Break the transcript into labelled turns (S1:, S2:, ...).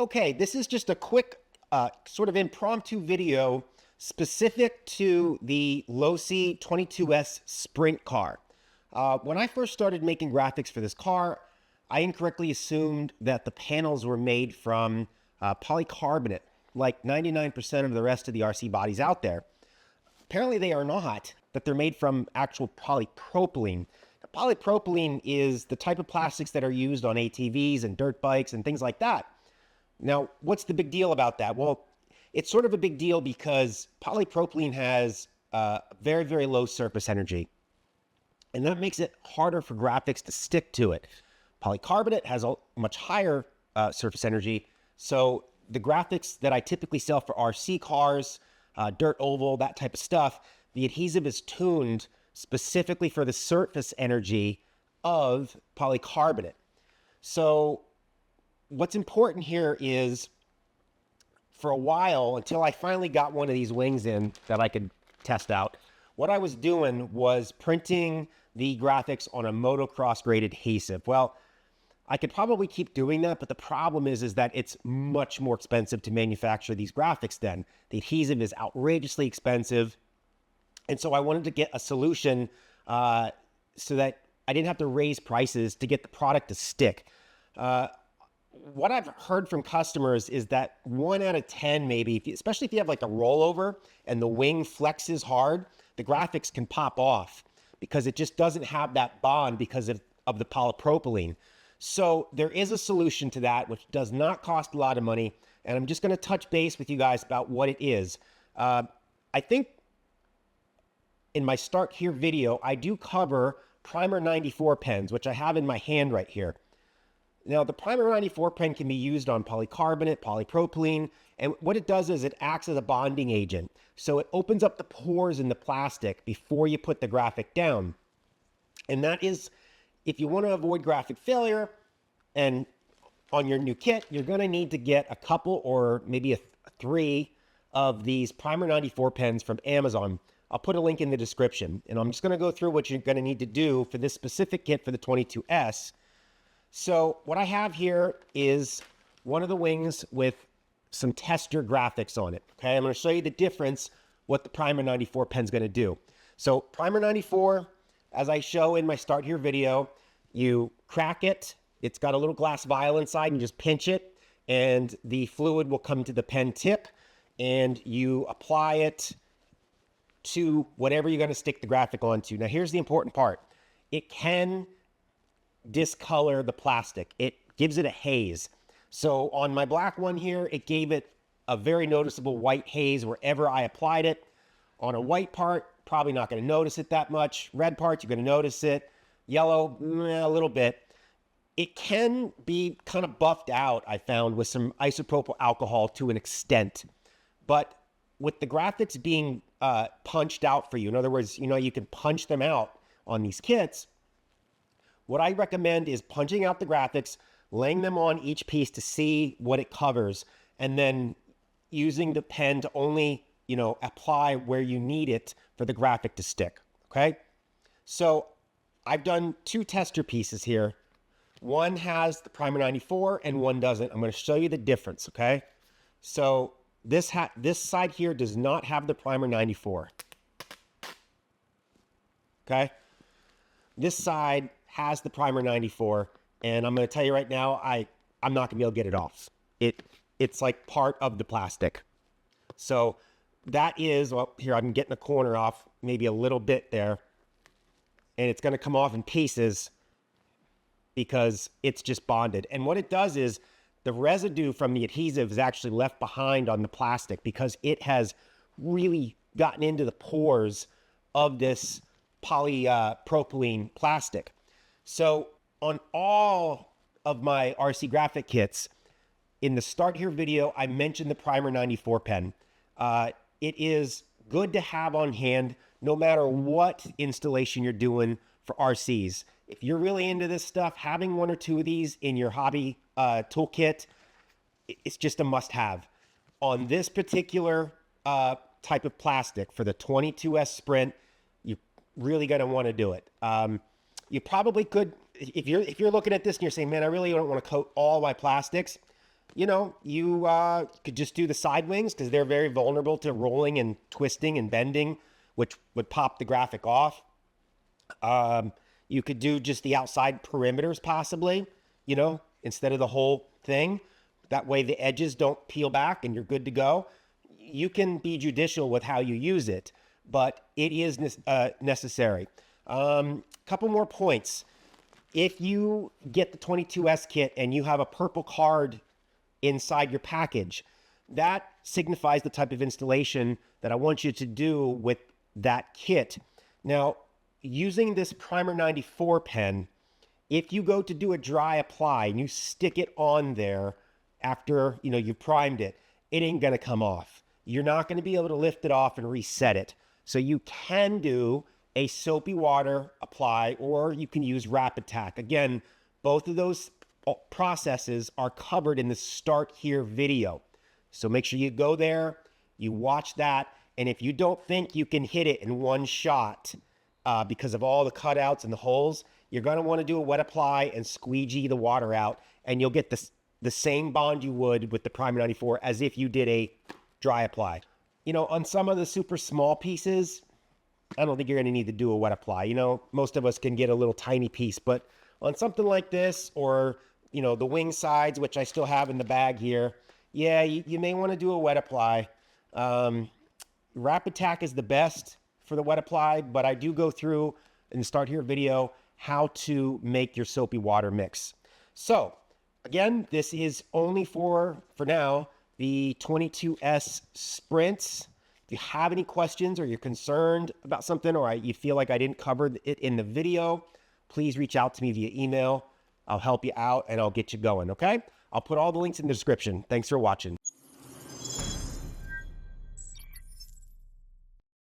S1: Okay, this is just a quick sort of impromptu video specific to the Losi 22S Sprint car. When I first started making graphics for this car, I incorrectly assumed that the panels were made from polycarbonate, like 99% of the rest of the RC bodies out there. Apparently they are not, that they're made from actual polypropylene. Now, polypropylene is the type of plastics that are used on ATVs and dirt bikes and things like that. Now, what's the big deal about that? Well, it's sort of a big deal because polypropylene has very, very low surface energy. And that makes it harder for graphics to stick to it. Polycarbonate has a much higher surface energy. So the graphics that I typically sell for RC cars, dirt oval, that type of stuff, the adhesive is tuned specifically for the surface energy of polycarbonate. So what's important here is, for a while, until I finally got one of these wings in that I could test out, what I was doing was printing the graphics on a motocross grade adhesive. Well, I could probably keep doing that, but the problem is that it's much more expensive to manufacture these graphics then. The adhesive is outrageously expensive. And so I wanted to get a solution so that I didn't have to raise prices to get the product to stick. What I've heard from customers is that 1 out of 10, maybe, especially if you have like a rollover and the wing flexes hard, the graphics can pop off because it just doesn't have that bond because of the polypropylene. So there is a solution to that, which does not cost a lot of money. And I'm just going to touch base with you guys about what it is. I think in my Start Here video, I do cover Primer 94 pens, which I have in my hand right here. Now, the Primer 94 pen can be used on polycarbonate, polypropylene, and what it does is it acts as a bonding agent. So it opens up the pores in the plastic before you put the graphic down. And that is, if you want to avoid graphic failure, and on your new kit, you're going to need to get a couple or maybe 3 of these Primer 94 pens from Amazon. I'll put a link in the description, and I'm just going to go through what you're going to need to do for this specific kit for the 22S. So what I have here is one of the wings with some tester graphics on it. Okay, I'm going to show you the difference, what the Primer 94 pen is going to do. So Primer 94, as I show in my Start Here video, you crack it. It's got a little glass vial inside, and you just pinch it, and the fluid will come to the pen tip, and you apply it to whatever you're going to stick the graphic onto. Now, here's the important part. It can discolor the plastic. It gives it a haze. So on my black one here, it gave it a very noticeable white haze wherever I applied it. On a white part, probably not going to notice it that much. Red parts, you're going to notice it. Yellow, a little bit. It can be kind of buffed out, I found, with some isopropyl alcohol to an extent. But with the graphics being punched out for you, in other words, you can punch them out on these kits. What I recommend is punching out the graphics, laying them on each piece to see what it covers, and then using the pen to only, apply where you need it for the graphic to stick, okay? So I've done 2 tester pieces here. One has the Primer 94 and one doesn't. I'm going to show you the difference, okay? So this side here does not have the Primer 94, okay? This side has the Primer 94, and I'm going to tell you right now, I'm not going to be able to get it off. It's like part of the plastic. So that is, well, here I'm getting a corner off, maybe a little bit there, and it's going to come off in pieces because it's just bonded. And what it does is the residue from the adhesive is actually left behind on the plastic because it has really gotten into the pores of this polypropylene plastic. So on all of my RC graphic kits, in the Start Here video, I mentioned the Primer 94 pen. It is good to have on hand no matter what installation you're doing for RCs. If you're really into this stuff, having 1 or 2 of these in your hobby toolkit, it's just a must-have. On this particular type of plastic for the 22S Sprint, you're really going to want to do it. You probably could, if you're looking at this and you're saying, man, I really don't want to coat all my plastics, you know, you could just do the side wings because they're very vulnerable to rolling and twisting and bending, which would pop the graphic off. You could do just the outside perimeters possibly, you know, instead of the whole thing. That way the edges don't peel back and you're good to go. You can be judicial with how you use it, but it is necessary. Couple more points. If you get the 22S kit and you have a purple card inside your package, that signifies the type of installation that I want you to do with that kit. Now, using this Primer 94 pen, if you go to do a dry apply and you stick it on there after, you know, you primed it, it ain't gonna come off. You're not gonna be able to lift it off and reset it. So you can do a soapy water apply, or you can use Rapid Tack. Again, both of those processes are covered in the Start Here video. So make sure you go there, you watch that, and if you don't think you can hit it in one shot because of all the cutouts and the holes, you're gonna wanna do a wet apply and squeegee the water out, and you'll get the same bond you would with the Primer 94 as if you did a dry apply. You know, on some of the super small pieces, I don't think you're going to need to do a wet apply. You know, most of us can get a little tiny piece, but on something like this, or, you know, the wing sides, which I still have in the bag here, yeah, you may want to do a wet apply. Rapid Tack is the best for the wet apply, but I do go through in the Start Here video how to make your soapy water mix. So again, this is only for now, the 22S Sprints. If you have any questions or you're concerned about something, or you feel like I didn't cover it in the video, please reach out to me via email. I'll help you out and I'll get you going, okay? I'll put all the links in the description. Thanks for watching.